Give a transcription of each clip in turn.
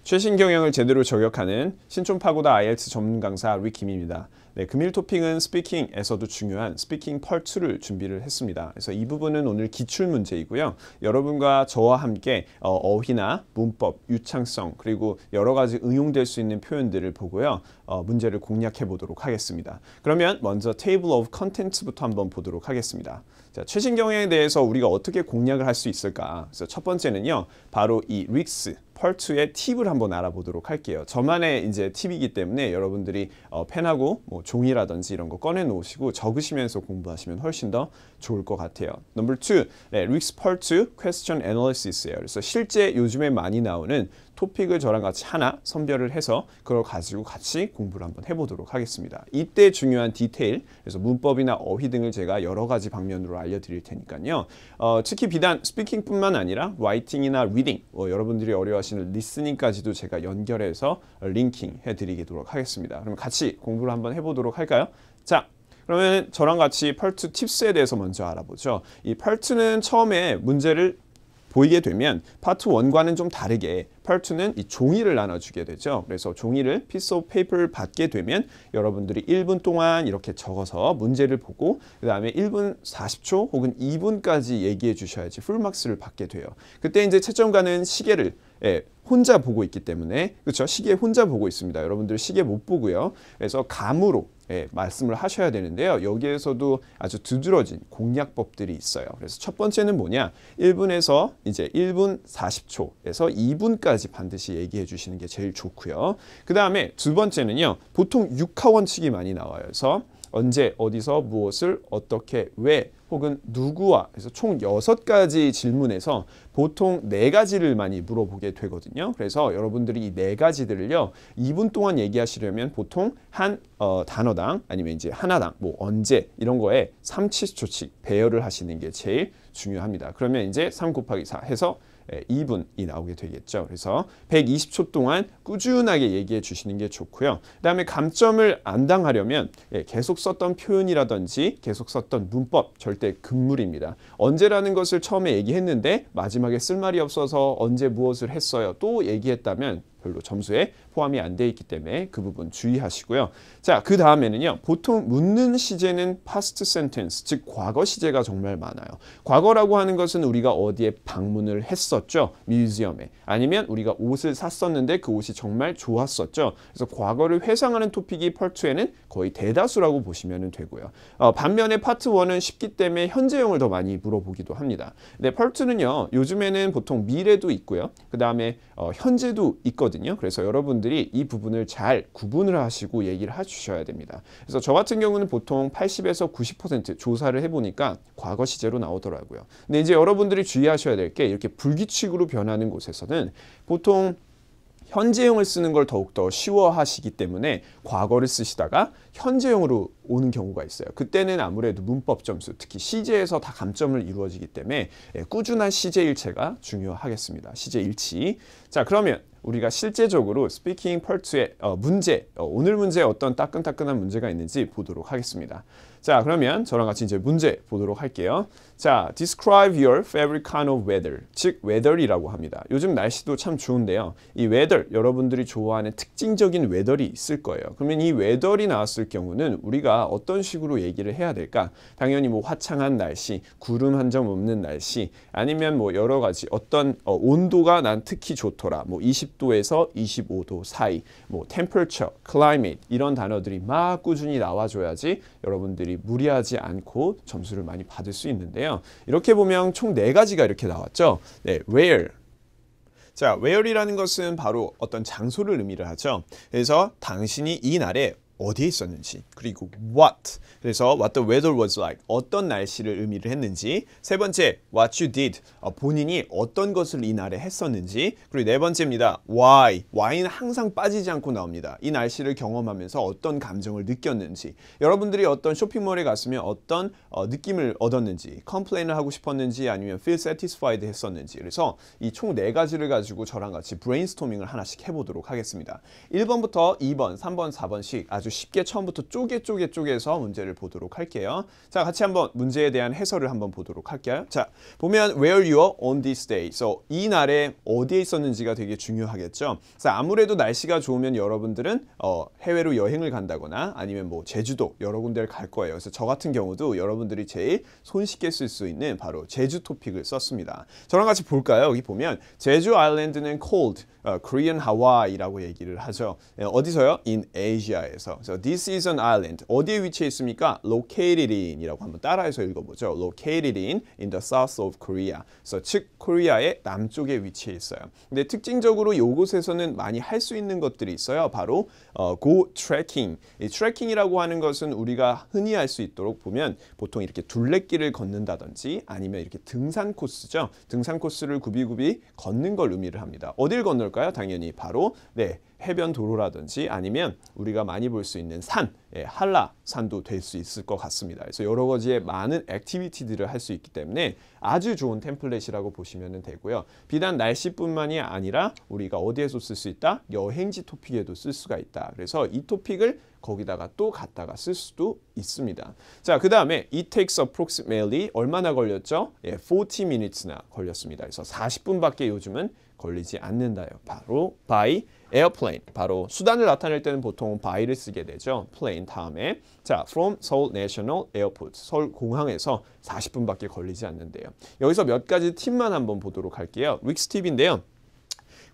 최신 경영을 제대로 저격하는 신촌파고다 IELTS 전문 강사 리킴입니다. 네, 금일 토픽은 스피킹에서도 중요한 스피킹 펄 2를 준비를 했습니다. 그래서 이 부분은 오늘 기출 문제이고요. 여러분과 저와 함께 어휘나 문법, 유창성 그리고 여러 가지 응용될 수 있는 표현들을 보고요. 문제를 공략해 보도록 하겠습니다. 그러면 먼저 Table of Contents부터 한번 보도록 하겠습니다. 자, 최신 경영에 대해서 우리가 어떻게 공략을 할 수 있을까? 그래서 첫 번째는요, 바로 이 릭스 펄2의 팁을 한번 알아보도록 할게요. 저만의 이제 팁이기 때문에 여러분들이 펜하고 뭐 종이라든지 이런 거 꺼내 놓으시고 적으시면서 공부하시면 훨씬 더 좋을 것 같아요. 넘버 2, 네, 릭스 펄2 Question Analysis예요. 그래서 실제 요즘에 많이 나오는 토픽을 저랑 같이 하나 선별을 해서 그걸 가지고 같이 공부를 한번 해보도록 하겠습니다. 이때 중요한 디테일, 그래서 문법이나 어휘 등을 제가 여러 가지 방면으로 알려드릴 테니까요. 특히 비단 스피킹뿐만 아니라 라이팅이나 리딩, 여러분들이 어려워하시는 리스닝까지도 제가 연결해서 링킹 해드리도록 하겠습니다. 그럼 같이 공부를 한번 해보도록 할까요? 자, 그러면 저랑 같이 펄2 팁스에 대해서 먼저 알아보죠. 이 펄2는 처음에 문제를 보이게 되면 파트 1과는 좀 다르게 펄2는 이 종이를 나눠주게 되죠. 그래서 종이를 piece of paper를 받게 되면 여러분들이 1분 동안 이렇게 적어서 문제를 보고 그 다음에 1분 40초 혹은 2분까지 얘기해 주셔야지 풀막스를 받게 돼요. 그때 이제 채점가는 시계를 혼자 보고 있기 때문에, 그렇죠? 시계 혼자 보고 있습니다. 여러분들 시계 못 보고요. 그래서 감으로 말씀을 하셔야 되는데요. 여기에서도 아주 두드러진 공략법들이 있어요. 그래서 첫 번째는 뭐냐? 1분에서 이제 1분 40초에서 2분까지 반드시 얘기해 주시는 게 제일 좋고요. 그 다음에 두 번째는요. 보통 육하 원칙이 많이 나와요. 그래서 언제, 어디서, 무엇을, 어떻게, 왜, 혹은 누구와, 그래서 총 6가지 질문에서 보통 4가지를 많이 물어보게 되거든요. 그래서 여러분들이 이 4가지들을요, 2분 동안 얘기하시려면 보통 한 단어당 아니면 이제 하나당 뭐 언제 이런 거에 3, 7초씩 배열을 하시는 게 제일 중요합니다. 그러면 이제 3 곱하기 4 해서 2분이 나오게 되겠죠. 그래서 120초 동안 꾸준하게 얘기해 주시는 게 좋고요. 그 다음에 감점을 안 당하려면 계속 썼던 표현이라든지 계속 썼던 문법 절대 금물입니다. 언제라는 것을 처음에 얘기했는데 마지막에 쓸 말이 없어서 언제 무엇을 했어요 또 얘기했다면 별로 점수에 포함이 안 돼 있기 때문에 그 부분 주의하시고요. 자, 그 다음에는요. 보통 묻는 시제는 past sentence, 즉 과거 시제가 정말 많아요. 과거라고 하는 것은 우리가 어디에 방문을 했었죠. 뮤지엄에. 아니면 우리가 옷을 샀었는데 그 옷이 정말 좋았었죠. 그래서 과거를 회상하는 토픽이 펄2에는 거의 대다수라고 보시면 되고요. 반면에 파트 1은 쉽기 때문에 현재형을 더 많이 물어보기도 합니다. 근데 펄2는요. 요즘에는 보통 미래도 있고요. 그 다음에 현재도 있거든요. 그래서 여러분들이 이 부분을 잘 구분을 하시고 얘기를 해주셔야 됩니다. 그래서 저 같은 경우는 보통 80에서 90% 조사를 해보니까 과거 시제로 나오더라고요. 근데 이제 여러분들이 주의하셔야 될 게 이렇게 불규칙으로 변하는 곳에서는 보통 현재형을 쓰는 걸 더욱더 쉬워하시기 때문에 과거를 쓰시다가 현재형으로 오는 경우가 있어요. 그때는 아무래도 문법 점수, 특히 시제에서 다 감점을 이루어지기 때문에 꾸준한 시제 일체가 중요하겠습니다. 시제 일치. 자, 그러면 우리가 실제적으로 스피킹 펄2의 문제, 오늘 문제에 어떤 따끈따끈한 문제가 있는지 보도록 하겠습니다. 자, 그러면 저랑 같이 이제 문제 보도록 할게요. 자, describe your favorite kind of weather, 즉 weather이라고 합니다. 요즘 날씨도 참 좋은데요. 이 weather, 여러분들이 좋아하는 특징적인 weather이 있을 거예요. 그러면 이 weather이 나왔을 경우는 우리가 어떤 식으로 얘기를 해야 될까? 당연히 뭐 화창한 날씨, 구름 한 점 없는 날씨, 아니면 뭐 여러 가지 어떤 온도가 난 특히 좋더라. 뭐 20도에서 25도 사이, 뭐 temperature, climate 이런 단어들이 막 꾸준히 나와줘야지 여러분들이 무리하지 않고 점수를 많이 받을 수 있는데요. 이렇게 보면 총 4가지가 이렇게 나왔죠. 네, where. 자, where이라는 것은 바로 어떤 장소를 의미를 하죠. 그래서 당신이 이 날에 어디에 있었는지, 그리고 what, 그래서 what the weather was like, 어떤 날씨를 의미를 했는지. 세 번째, what you did, 본인이 어떤 것을 이 날에 했었는지. 그리고 네 번째입니다, why, why는 항상 빠지지 않고 나옵니다. 이 날씨를 경험하면서 어떤 감정을 느꼈는지, 여러분들이 어떤 쇼핑몰에 갔으면 어떤 느낌을 얻었는지, 컴플레인을 하고 싶었는지 아니면 feel satisfied 했었는지. 그래서 이 총 4가지를 가지고 저랑 같이 브레인스토밍을 하나씩 해보도록 하겠습니다. 1번부터 2번, 3번, 4번씩 아주 쉽게 처음부터 쪼개서 문제를 보도록 할게요. 자, 같이 한번 문제에 대한 해설을 한번 보도록 할게요. 자, 보면 where you are on this day. So, 이 날에 어디에 있었는지가 되게 중요하겠죠. 자, 아무래도 날씨가 좋으면 여러분들은 해외로 여행을 간다거나 아니면 뭐 제주도 여러 군데를 갈 거예요. 그래서 저 같은 경우도 여러분들이 제일 손쉽게 쓸 수 있는 바로 제주 토픽을 썼습니다. 저랑 같이 볼까요? 여기 보면 제주 아일랜드는 cold, Korean Hawaii라고 얘기를 하죠. 어디서요? In Asia에서. So this is an island. 어디에 위치해 있습니까? Located in 이라고 한번 따라해서 읽어보죠. Located in the south of Korea. So 즉 코리아의 남쪽에 위치해 있어요. 근데 특징적으로 이곳에서는 많이 할 수 있는 것들이 있어요. 바로 go trekking. 이 trekking이라고 하는 것은 우리가 흔히 할 수 있도록 보면 보통 이렇게 둘레길을 걷는다든지 아니면 이렇게 등산 코스죠. 등산 코스를 굽이굽이 걷는 걸 의미를 합니다. 어딜 건널까요? 당연히 바로 해변 도로라든지 아니면 우리가 많이 볼 수 있는 산, 한라산도 될 수 있을 것 같습니다. 그래서 여러 가지의 많은 액티비티들을 할 수 있기 때문에 아주 좋은 템플릿이라고 보시면 되고요. 비단 날씨뿐만이 아니라 우리가 어디에서 쓸 수 있다? 여행지 토픽에도 쓸 수가 있다. 그래서 이 토픽을 거기다가 또 갖다가 쓸 수도 있습니다. 자, 그 다음에 it takes approximately 얼마나 걸렸죠? 40 minutes나 걸렸습니다. 그래서 40분밖에 요즘은 걸리지 않는다요. 바로 by airplane. 바로 수단을 나타낼 때는 보통 by를 쓰게 되죠. plane 다음에 자, from Seoul National Airport. 서울 공항에서 40분밖에 걸리지 않는데요. 여기서 몇 가지 팁만 한번 보도록 할게요. 릭스 팁인데요.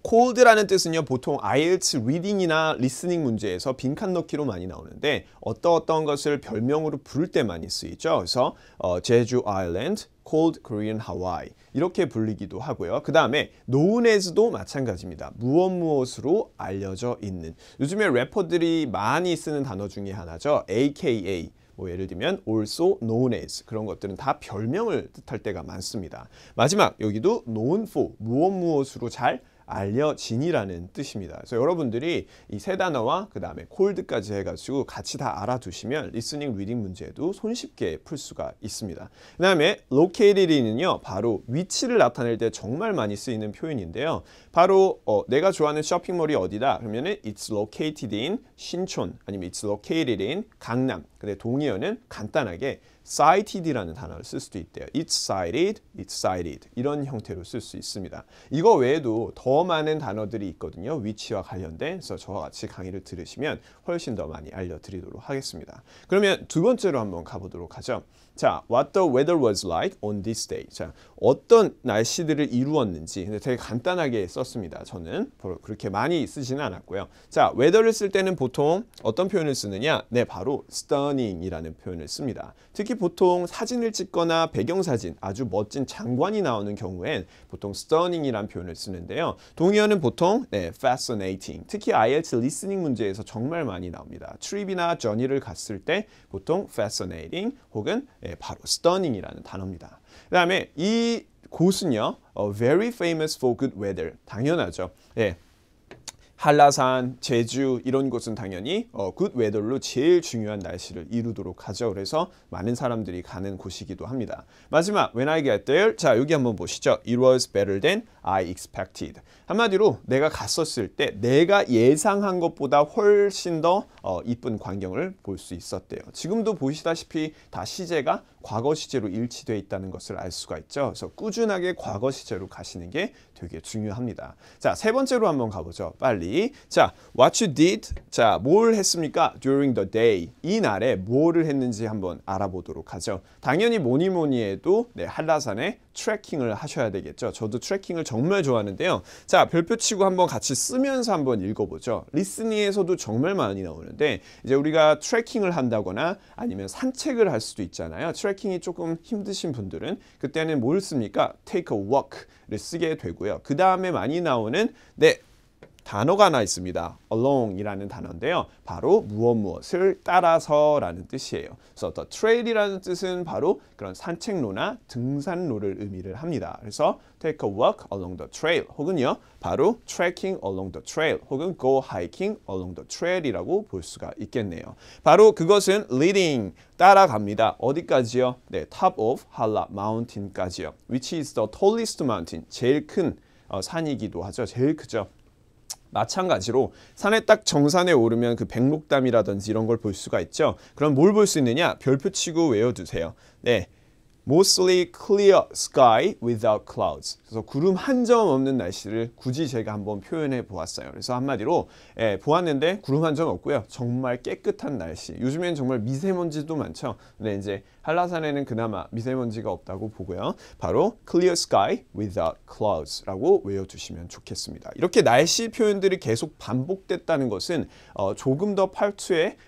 cold라는 뜻은요, 보통 IELTS 리딩이나 리스닝 문제에서 빈칸 넣기로 많이 나오는데 어떤 것을 별명으로 부를 때 많이 쓰이죠. 그래서 제주 아일랜드, cold Korean Hawaii 이렇게 불리기도 하고요. 그 다음에 known as도 마찬가지입니다. 무엇으로 알려져 있는. 요즘에 래퍼들이 많이 쓰는 단어 중에 하나죠. AKA. 뭐 예를 들면 also known as 그런 것들은 다 별명을 뜻할 때가 많습니다. 마지막 여기도 known for 무엇으로 잘 알려진이라는 뜻입니다. 그래서 여러분들이 이 세 단어와 그 다음에 콜드까지 해가지고 같이 다 알아두시면 리스닝 리딩 문제도 손쉽게 풀 수가 있습니다. 그 다음에 located인은요, 바로 위치를 나타낼 때 정말 많이 쓰이는 표현인데요. 바로 내가 좋아하는 쇼핑몰이 어디다? 그러면은 it's located in 신촌 아니면 it's located in 강남. 근데 동의어는 간단하게 cited라는 단어를 쓸 수도 있대요. It's cited 이런 형태로 쓸 수 있습니다. 이거 외에도 더 많은 단어들이 있거든요. 위치와 관련된. 그래서 저와 같이 강의를 들으시면 훨씬 더 많이 알려드리도록 하겠습니다. 그러면 두 번째로 한번 가보도록 하죠. 자, what the weather was like on this day. 자, 어떤 날씨들을 이루었는지 근데 되게 간단하게 썼습니다. 저는 그렇게 많이 쓰지는 않았고요. 자, weather를 쓸 때는 보통 어떤 표현을 쓰느냐? 네, 바로 stunning이라는 표현을 씁니다. 특히 보통 사진을 찍거나 배경사진, 아주 멋진 장관이 나오는 경우엔 보통 stunning이라는 표현을 쓰는데요. 동의어는 보통 fascinating. 특히 IELTS 리스닝 문제에서 정말 많이 나옵니다. 트립이나 저니를 갔을 때 보통 fascinating 혹은 바로 stunning이라는 단어입니다. 그 다음에 이 곳은요, very famous for good weather. 당연하죠. 한라산, 제주 이런 곳은 당연히 good weather로 제일 중요한 날씨를 이루도록 하죠. 그래서 많은 사람들이 가는 곳이기도 합니다. 마지막, when I get there. 자, 여기 한번 보시죠. It was better than I expected. 한마디로 내가 갔었을 때 내가 예상한 것보다 훨씬 더 이쁜 광경을 볼 수 있었대요. 지금도 보시다시피 다 시제가 과거 시제로 일치되어 있다는 것을 알 수가 있죠. 그래서 꾸준하게 과거 시제로 가시는 게 되게 중요합니다. 자, 세 번째로 한번 가보죠. 빨리. 자, what you did. 자, 뭘 했습니까? During the day. 이 날에 뭐를 했는지 한번 알아보도록 하죠. 당연히 뭐니 해도 한라산에 트레킹을 하셔야 되겠죠. 저도 트레킹을 정말 좋아하는데요. 자, 별표 치고 한번 같이 쓰면서 한번 읽어보죠. 리스닝에서도 정말 많이 나오는데 이제 우리가 트레킹을 한다거나 아니면 산책을 할 수도 있잖아요. 트레킹이 조금 힘드신 분들은 그때는 뭘 씁니까? Take a walk를 쓰게 되고요. 그 다음에 많이 나오는 단어가 하나 있습니다. along이라는 단어인데요. 바로 무엇을 따라서라는 뜻이에요. 그래서 the trail이라는 뜻은 바로 그런 산책로나 등산로를 의미를 합니다. 그래서 take a walk along the trail 혹은요, 바로 trekking along the trail 혹은 go hiking along the trail이라고 볼 수가 있겠네요. 바로 그것은 leading, 따라갑니다. 어디까지요? top of Halla Mountain까지요. Which is the tallest mountain, 제일 큰 산이기도 하죠. 제일 크죠. 마찬가지로 산에 딱 정산에 오르면 그 백록담이라든지 이런 걸 볼 수가 있죠. 그럼 뭘 볼 수 있느냐? 별표 치고 외워두세요. 네. Mostly clear sky without clouds. 그래서 구름 한 점 없는 날씨를 굳이 제가 한번 표현해 보았어요. 그래서 한마디로 보았는데 구름 한 점 없고요. 정말 깨끗한 날씨. 요즘엔 정말 미세먼지도 많죠. 근데 이제 한라산에는 그나마 미세먼지가 없다고 보고요. 바로 clear sky without clouds라고 외워두시면 좋겠습니다. 이렇게 날씨 표현들이 계속 반복됐다는 것은 조금 더 팔투의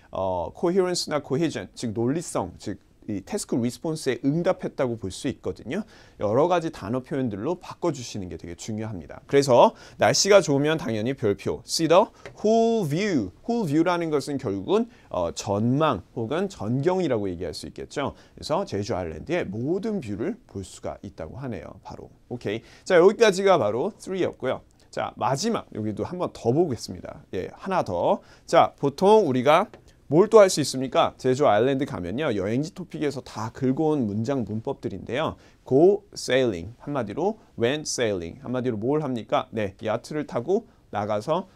coherence나 cohesion, 즉 논리성, 즉 이 태스크 리스폰스에 응답했다고 볼 수 있거든요. 여러 가지 단어 표현들로 바꿔주시는 게 되게 중요합니다. 그래서 날씨가 좋으면 당연히 별표, see the whole view. whole view라는 것은 결국은 전망 혹은 전경이라고 얘기할 수 있겠죠. 그래서 제주 아일랜드의 모든 뷰를 볼 수가 있다고 하네요. 바로 오케이. 자, 여기까지가 바로 3였고요. 자, 마지막 여기도 한번 더 보겠습니다. 예, 하나 더. 자, 보통 우리가 뭘 또 할 수 있습니까? 제주 아일랜드 가면요. 여행지 토픽에서 다 긁어온 문장 문법들인데요. Go sailing. 한마디로 when sailing. 한마디로 뭘 합니까? 네, 야트를 타고 나가서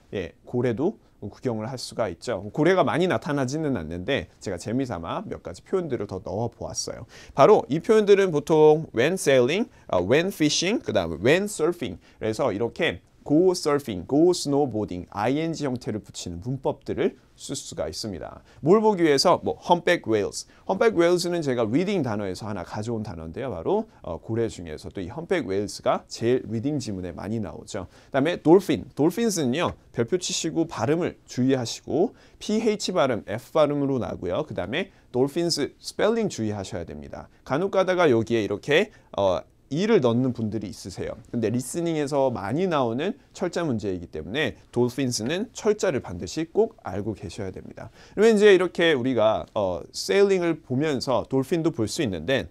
고래도 구경을 할 수가 있죠. 고래가 많이 나타나지는 않는데 제가 재미삼아 몇 가지 표현들을 더 넣어 보았어요. 바로 이 표현들은 보통 when sailing, when fishing, 그 다음에 when surfing. 그래서 이렇게 go surfing, go snowboarding, ing 형태를 붙이는 문법들을 쓸 수가 있습니다. 뭘 보기 위해서? 뭐 humpback whales. humpback whales는 제가 reading 단어에서 하나 가져온 단어인데요. 바로 고래 중에서도 이 humpback whales가 제일 리딩 지문에 많이 나오죠. 그다음에 dolphin. dolphins는요. 별표 치시고 발음을 주의하시고 ph 발음, f 발음으로 나고요. 그다음에 dolphins 스펠링 주의하셔야 됩니다. 간혹 가다가 여기에 이렇게 이를 넣는 분들이 있으세요. 근데 리스닝에서 많이 나오는 철자 문제이기 때문에 dolphins는 철자를 반드시 꼭 알고 계셔야 됩니다. 그러면 이제 이렇게 우리가 세일링을 보면서 돌핀도 볼 수 있는데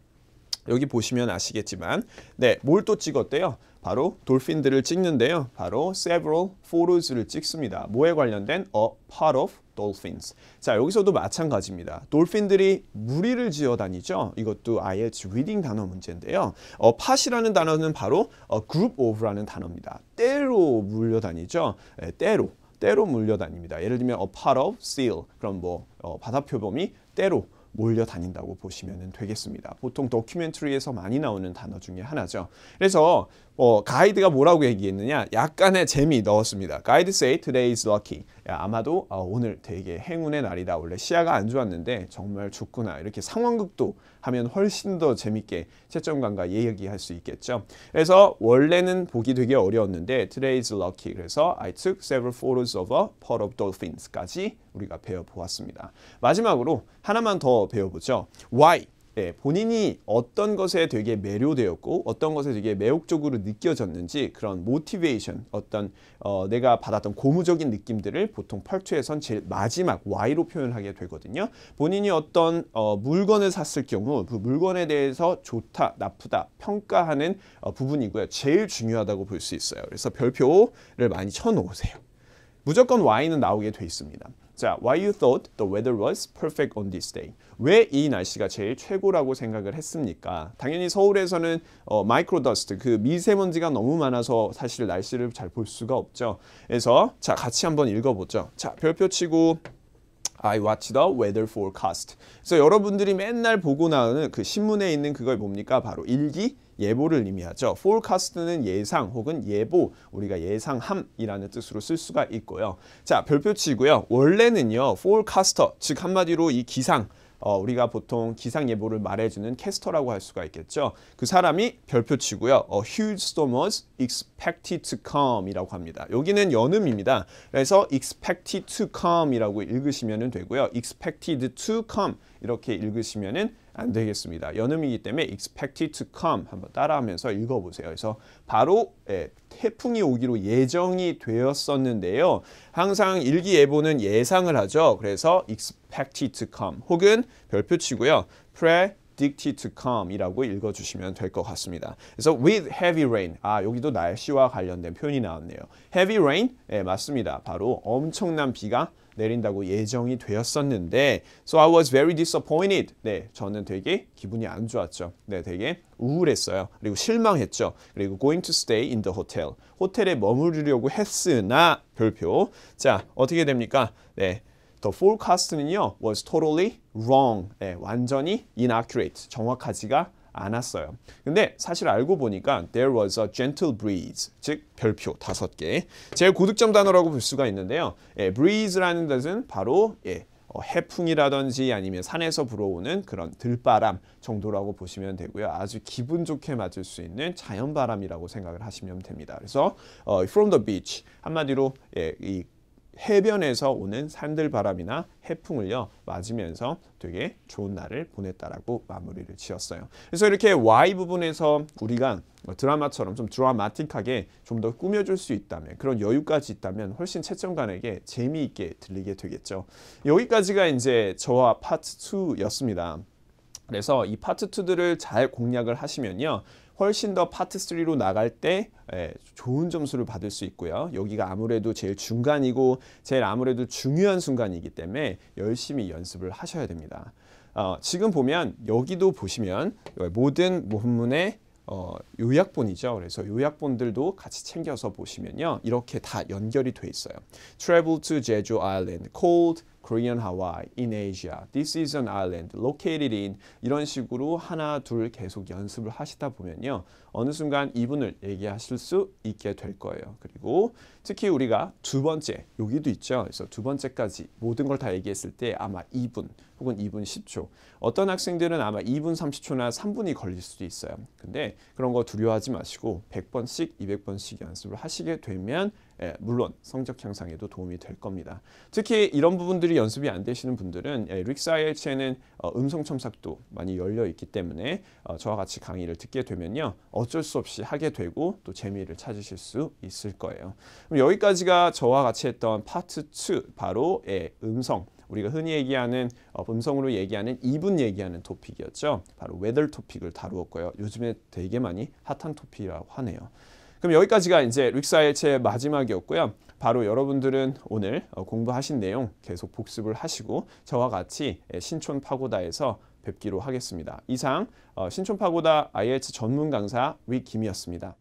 여기 보시면 아시겠지만 네, 뭘 또 찍었대요? 바로 돌핀들을 찍는데요. 바로 several photos를 찍습니다. 뭐에 관련된? A part of dolphins. 자, 여기서도 마찬가지입니다. 돌핀들이 무리를 지어 다니죠. 이것도 IELTS 리딩 단어 문제인데요. part이라는 단어는 바로 group of라는 단어입니다. 때로 물려다니죠. 네, 때로 물려다닙니다. 예를 들면 a part of seal. 그럼 뭐 바다표범이 때로 몰려다닌다고 보시면 되겠습니다. 보통 다큐멘터리에서 많이 나오는 단어 중에 하나죠. 그래서 가이드가 뭐라고 얘기했느냐? 약간의 재미 넣었습니다. 가이드 say today is lucky. 야, 아마도 오늘 되게 행운의 날이다. 원래 시야가 안 좋았는데 정말 좋구나. 이렇게 상황극도 하면 훨씬 더 재밌게 채점관과 얘기할 수 있겠죠. 그래서 원래는 보기 되게 어려웠는데 today is lucky. 그래서 I took several photos of a pod of dolphins까지 우리가 배워보았습니다. 마지막으로 하나만 더 배워보죠. Why? 네, 본인이 어떤 것에 되게 매료되었고 어떤 것에 되게 매혹적으로 느껴졌는지 그런 모티베이션, 어떤 내가 받았던 고무적인 느낌들을 보통 part2에선 제일 마지막 Y로 표현하게 되거든요. 본인이 어떤 물건을 샀을 경우 그 물건에 대해서 좋다, 나쁘다 평가하는 부분이고요. 제일 중요하다고 볼 수 있어요. 그래서 별표를 많이 쳐놓으세요. 무조건 Y는 나오게 돼 있습니다. 자, why you thought the weather was perfect on this day? 왜 이 날씨가 제일 최고라고 생각을 했습니까? 당연히 서울에서는 마이크로더스트, 그 미세먼지가 너무 많아서 사실 날씨를 잘 볼 수가 없죠. 그래서 자, 같이 한번 읽어보죠. 자, 별표 치고 I watch the weather forecast. 그래서 여러분들이 맨날 보고 나오는 그 신문에 있는 그걸 뭡니까? 바로 일기 예보를 의미하죠. forecast는 예상 혹은 예보, 우리가 예상함이라는 뜻으로 쓸 수가 있고요. 자, 별표 치고요. 원래는요, forecaster, 즉 한마디로 이 기상, 우리가 보통 기상 예보를 말해주는 캐스터라고 할 수가 있겠죠. 그 사람이 별표 치고요. A huge storm was expected to come 이라고 합니다. 여기는 연음입니다. 그래서 expected to come 이라고 읽으시면 되고요. expected to come 이렇게 읽으시면 안 되겠습니다. 연음이기 때문에 expected to come 한번 따라하면서 읽어보세요. 그래서 바로 태풍이 오기로 예정이 되었었는데요. 항상 일기예보는 예상을 하죠. 그래서 expected to come 혹은 별표 치고요. predicted to come 이라고 읽어주시면 될 것 같습니다. 그래서 with heavy rain, 여기도 날씨와 관련된 표현이 나왔네요. heavy rain, 맞습니다. 바로 엄청난 비가 내린다고 예정이 되었었는데 So I was very disappointed. 네, 저는 되게 기분이 안 좋았죠. 네, 되게 우울했어요. 그리고 실망했죠. 그리고 going to stay in the hotel. 호텔에 머무르려고 했으나 별표. 자, 어떻게 됩니까? 네. The forecast는요 was totally wrong. 네, 완전히 inaccurate. 정확하지가 않았어요. 근데 사실 알고 보니까 there was a gentle breeze, 즉 별표 5개. 제일 고득점 단어라고 볼 수가 있는데요. breeze라는 뜻은 바로 해풍이라든지 아니면 산에서 불어오는 그런 들바람 정도라고 보시면 되고요. 아주 기분 좋게 맞을 수 있는 자연바람이라고 생각을 하시면 됩니다. 그래서 from the beach, 한마디로 이 해변에서 오는 산들바람이나 해풍을요 맞으면서 되게 좋은 날을 보냈다라고 마무리를 지었어요. 그래서 이렇게 Y 부분에서 우리가 드라마처럼 좀 드라마틱하게 좀 더 꾸며줄 수 있다면, 그런 여유까지 있다면 훨씬 채점관에게 재미있게 들리게 되겠죠. 여기까지가 이제 저와 파트 2였습니다. 그래서 이 파트 2들을 잘 공략을 하시면요 훨씬 더 파트 3로 나갈 때 좋은 점수를 받을 수 있고요. 여기가 아무래도 제일 중간이고 제일 아무래도 중요한 순간이기 때문에 열심히 연습을 하셔야 됩니다. 지금 보면 여기도 보시면 모든 본문의 요약본이죠. 그래서 요약본들도 같이 챙겨서 보시면요 이렇게 다 연결이 돼 있어요. Travel to Jeju Island, cold Korean Hawaii in Asia. This is an island located in 이런 식으로 하나 둘 계속 연습을 하시다 보면요 어느 순간 이분을 얘기하실 수 있게 될 거예요. 그리고 특히 우리가 두 번째 여기도 있죠. 그래서 두 번째까지 모든 걸 다 얘기했을 때 아마 2분 혹은 2분 10초, 어떤 학생들은 아마 2분 30초나 3분이 걸릴 수도 있어요. 근데 그런 거 두려워하지 마시고 100번씩 200번씩 연습을 하시게 되면 물론 성적 향상에도 도움이 될 겁니다. 특히 이런 부분들이 연습이 안 되시는 분들은 릭스 IELTS에는 음성 첨삭도 많이 열려 있기 때문에 저와 같이 강의를 듣게 되면요 어쩔 수 없이 하게 되고 또 재미를 찾으실 수 있을 거예요. 그럼 여기까지가 저와 같이 했던 파트 2, 바로 음성, 우리가 흔히 얘기하는 음성으로 얘기하는 2분 얘기하는 토픽이었죠. 바로 웨더 토픽을 다루었고요. 요즘에 되게 많이 핫한 토픽이라고 하네요. 그럼 여기까지가 이제 릭스 IELTS의 마지막이었고요. 바로 여러분들은 오늘 공부하신 내용 계속 복습을 하시고 저와 같이 신촌 파고다에서 뵙기로 하겠습니다. 이상 신촌 파고다 IELTS 전문 강사 릭 김이었습니다.